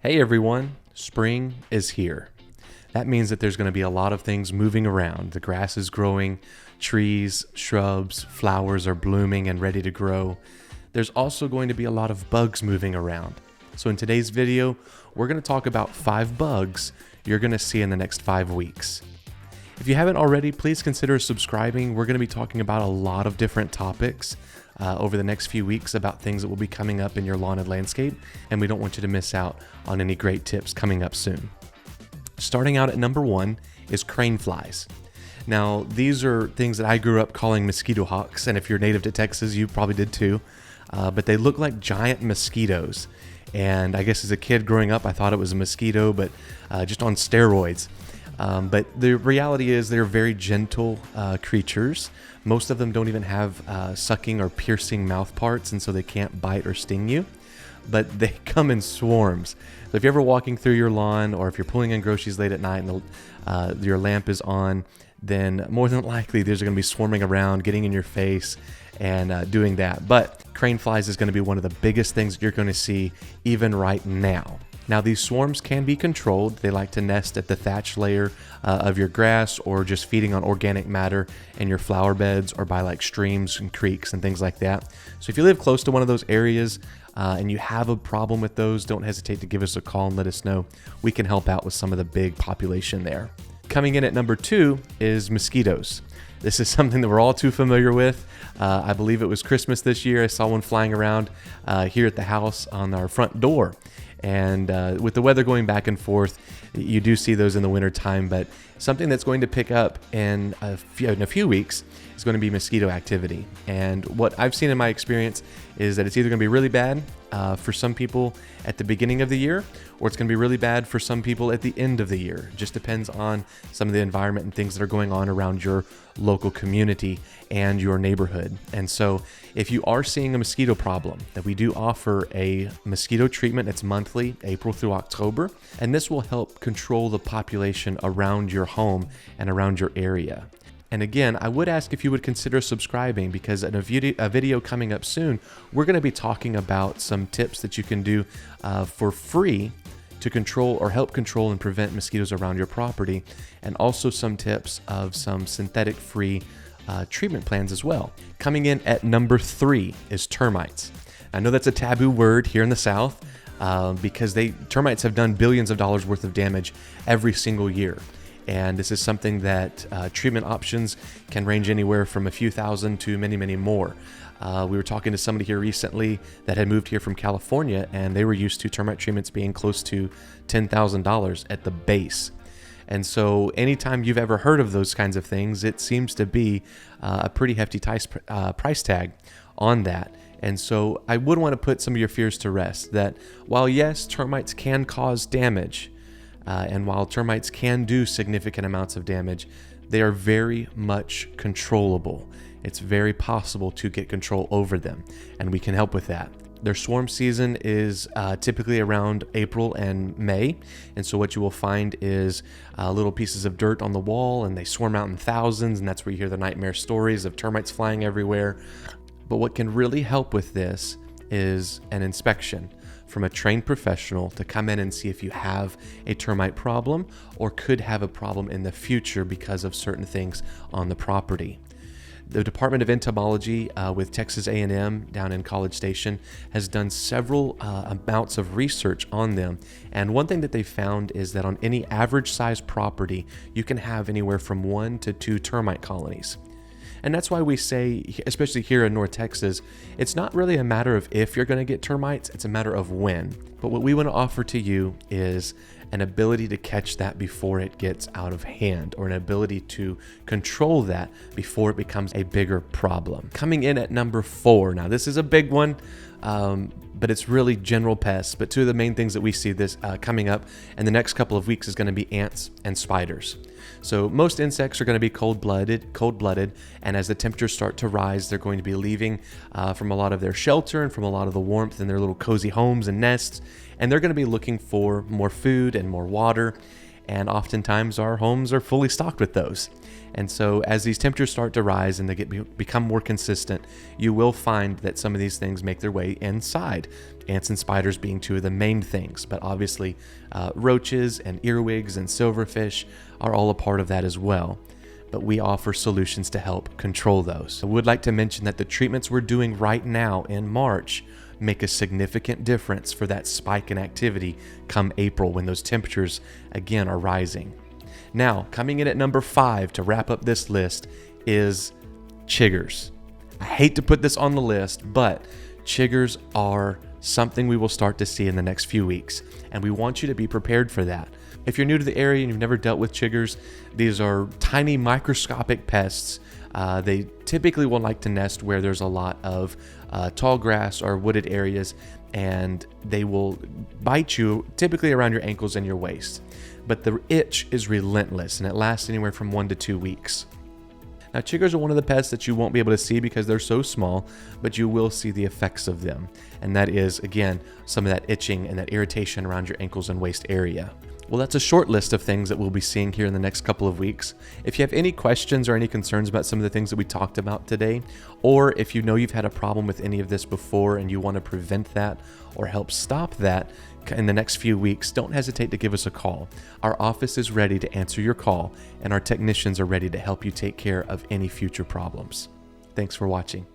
Hey everyone, spring is here. That means that there's going to be a lot of things moving around. The grass is growing, trees, shrubs, flowers are blooming and ready to grow. There's also going to be a lot of bugs moving around. So in today's video, we're going to talk about 5 bugs you're going to see in the next 5 weeks. If you haven't already, please consider subscribing. We're going to be talking about a lot of different topics over the next few weeks about things that will be coming up in your lawn and landscape, and we don't want you to miss out on any great tips coming up soon. Starting out at number 1 is crane flies. Now, these are things that I grew up calling mosquito hawks, and if you're native to Texas, you probably did too, but they look like giant mosquitoes. And I guess as a kid growing up, I thought it was a mosquito, but just on steroids. But the reality is they're very gentle creatures. Most of them don't even have sucking or piercing mouth parts, and so they can't bite or sting you. But they come in swarms. So if you're ever walking through your lawn, or if you're pulling in groceries late at night and your lamp is on, then more than likely these are going to be swarming around, getting in your face, and doing that. But crane flies is going to be one of the biggest things that you're going to see even right now. Now, these swarms can be controlled. They like to nest at the thatch layer of your grass, or just feeding on organic matter in your flower beds, or by like streams and creeks and things like that. So if you live close to one of those areas and you have a problem with those, don't hesitate to give us a call and let us know. We can help out with some of the big population there. Coming in at number 2 is mosquitoes. This is something that we're all too familiar with. I believe it was Christmas this year. I saw one flying around here at the house on our front door. And with the weather going back and forth, you do see those in the winter time, but something that's going to pick up in a few weeks is going to be mosquito activity. And what I've seen in my experience is that it's either going to be really bad for some people at the beginning of the year, or it's going to be really bad for some people at the end of the year. It just depends on some of the environment and things that are going on around your local community and your neighborhood. And so if you are seeing a mosquito problem, that we do offer a mosquito treatment. It's monthly, April through October, and this will help control the population around your home and around your area. And again, I would ask if you would consider subscribing, because in a video coming up soon, we're going to be talking about some tips that you can do for free to control or help control and prevent mosquitoes around your property, and also some tips of some synthetic free treatment plans as well. Coming in at number 3 is termites. I know that's a taboo word here in the South because termites have done billions of dollars worth of damage every single year. And this is something that treatment options can range anywhere from a few thousand to many, many more. We were talking to somebody here recently that had moved here from California, and they were used to termite treatments being close to $10,000 at the base. And so anytime you've ever heard of those kinds of things, it seems to be a pretty hefty price tag on that. And so I would want to put some of your fears to rest, that while yes, termites can cause damage, and while termites can do significant amounts of damage, they are very much controllable. It's very possible to get control over them, and we can help with that. Their swarm season is typically around April and May, and so what you will find is little pieces of dirt on the wall, and they swarm out in thousands, and that's where you hear the nightmare stories of termites flying everywhere. But what can really help with this is an inspection from a trained professional to come in and see if you have a termite problem or could have a problem in the future because of certain things on the property. The Department of Entomology with Texas A&M down in College Station has done several amounts of research on them. And one thing that they found is that on any average size property, you can have anywhere from 1 to 2 termite colonies. And that's why we say, especially here in North Texas, it's not really a matter of if you're going to get termites, it's a matter of when. But what we want to offer to you is an ability to catch that before it gets out of hand, or an ability to control that before it becomes a bigger problem. Coming in at number 4. Now, this is a big one, but it's really general pests. But 2 of the main things that we see this coming up in the next couple of weeks is going to be ants and spiders. So most insects are going to be cold-blooded, and as the temperatures start to rise, they're going to be leaving from a lot of their shelter and from a lot of the warmth in their little cozy homes and nests, and they're going to be looking for more food and more water. and oftentimes our homes are fully stocked with those. And so as these temperatures start to rise and they become more consistent, you will find that some of these things make their way inside. Ants and spiders being two of the main things, but obviously roaches and earwigs and silverfish are all a part of that as well. But we offer solutions to help control those. I would like to mention that the treatments we're doing right now in March make a significant difference for that spike in activity come April when those temperatures again are rising. Now, coming in at number 5 to wrap up this list is chiggers. I hate to put this on the list, but chiggers are something we will start to see in the next few weeks, and we want you to be prepared for that. If you're new to the area and you've never dealt with chiggers, these are tiny microscopic pests. They typically will like to nest where there's a lot of tall grass or wooded areas, and they will bite you typically around your ankles and your waist. But the itch is relentless, and it lasts anywhere from 1 to 2 weeks. Now, chiggers are one of the pests that you won't be able to see because they're so small, but you will see the effects of them. And that is, again, some of that itching and that irritation around your ankles and waist area. Well, that's a short list of things that we'll be seeing here in the next couple of weeks. If you have any questions or any concerns about some of the things that we talked about today, or if you know you've had a problem with any of this before and you want to prevent that or help stop that in the next few weeks, don't hesitate to give us a call. Our office is ready to answer your call, and our technicians are ready to help you take care of any future problems. Thanks for watching.